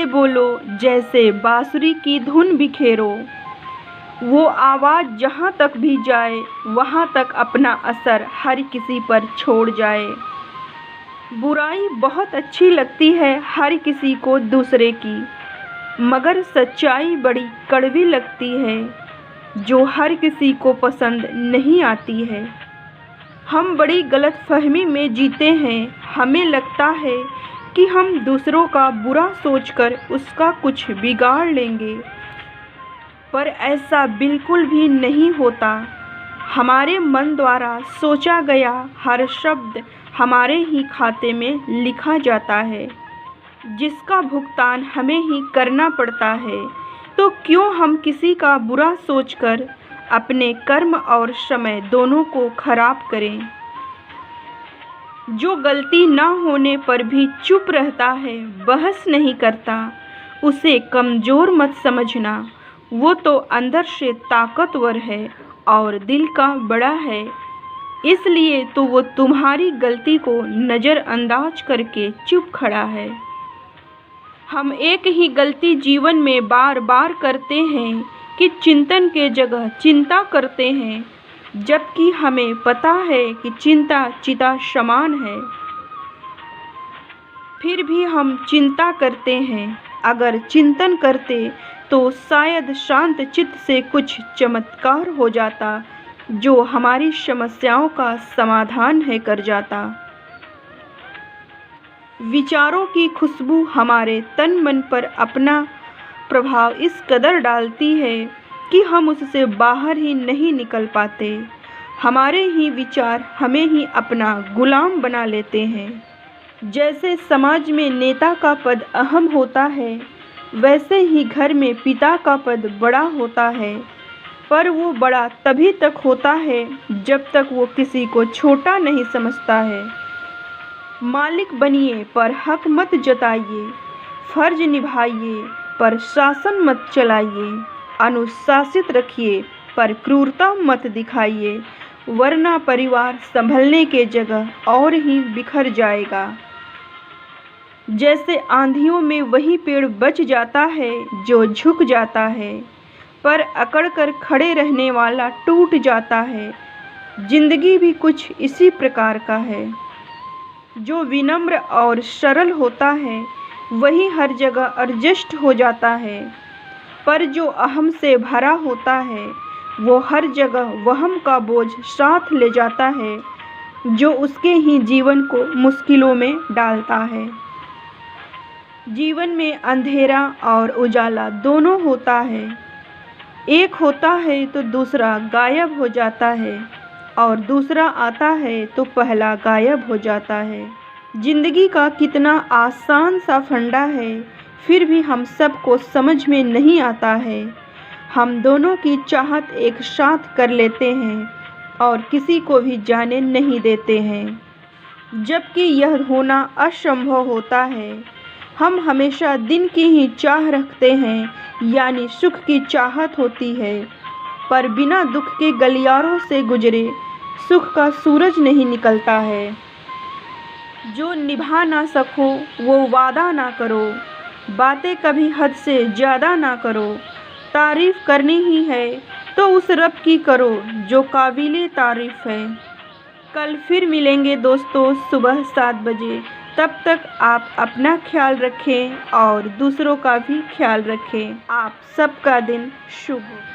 बोलो, जैसे बांसुरी की धुन बिखेरो। वो आवाज़ जहाँ तक भी जाए वहाँ तक अपना असर हर किसी पर छोड़ जाए। बुराई बहुत अच्छी लगती है हर किसी को दूसरे की, मगर सच्चाई बड़ी कड़वी लगती है जो हर किसी को पसंद नहीं आती है। हम बड़ी गलतफहमी में जीते हैं। हमें लगता है कि हम दूसरों का बुरा सोचकर उसका कुछ बिगाड़ लेंगे, पर ऐसा बिल्कुल भी नहीं होता। हमारे मन द्वारा सोचा गया हर शब्द हमारे ही खाते में लिखा जाता है, जिसका भुगतान हमें ही करना पड़ता है। तो क्यों हम किसी का बुरा सोचकर अपने कर्म और समय दोनों को खराब करें। जो गलती ना होने पर भी चुप रहता है, बहस नहीं करता, उसे कमज़ोर मत समझना। वो तो अंदर से ताकतवर है और दिल का बड़ा है, इसलिए तो वो तुम्हारी गलती को नज़रअंदाज करके चुप खड़ा है। हम एक ही गलती जीवन में बार बार करते हैं कि चिंतन के जगह चिंता करते हैं, जबकि हमें पता है कि चिंता चिता समान है। फिर भी हम चिंता करते हैं। अगर चिंतन करते तो शायद शांत चित्त से कुछ चमत्कार हो जाता जो हमारी समस्याओं का समाधान है कर जाता। विचारों की खुशबू हमारे तन मन पर अपना प्रभाव इस कदर डालती है कि हम उससे बाहर ही नहीं निकल पाते। हमारे ही विचार हमें ही अपना गुलाम बना लेते हैं। जैसे समाज में नेता का पद अहम होता है, वैसे ही घर में पिता का पद बड़ा होता है, पर वो बड़ा तभी तक होता है जब तक वो किसी को छोटा नहीं समझता है। मालिक बनिए पर हक मत जताइए, फर्ज निभाइए पर शासन मत चलाइए, अनुशासित रखिए पर क्रूरता मत दिखाइए, वरना परिवार संभलने के जगह और ही बिखर जाएगा। जैसे आंधियों में वही पेड़ बच जाता है जो झुक जाता है, पर अकड़ कर खड़े रहने वाला टूट जाता है। जिंदगी भी कुछ इसी प्रकार का है। जो विनम्र और सरल होता है वही हर जगह एडजस्ट हो जाता है, पर जो अहम से भरा होता है वो हर जगह वहम का बोझ साथ ले जाता है, जो उसके ही जीवन को मुश्किलों में डालता है। जीवन में अंधेरा और उजाला दोनों होता है। एक होता है तो दूसरा गायब हो जाता है, और दूसरा आता है तो पहला गायब हो जाता है। जिंदगी का कितना आसान सा फंडा है, फिर भी हम सबको समझ में नहीं आता है। हम दोनों की चाहत एक साथ कर लेते हैं और किसी को भी जाने नहीं देते हैं, जबकि यह होना असंभव होता है। हम हमेशा दिन की ही चाह रखते हैं, यानी सुख की चाहत होती है, पर बिना दुख के गलियारों से गुजरे सुख का सूरज नहीं निकलता है। जो निभा ना सको वो वादा ना करो, बातें कभी हद से ज़्यादा ना करो। तारीफ़ करनी ही है तो उस रब की करो जो काबिले तारीफ़ है। कल फिर मिलेंगे दोस्तों सुबह 7 बजे। तब तक आप अपना ख्याल रखें और दूसरों का भी ख्याल रखें। आप सबका दिन शुभ हो।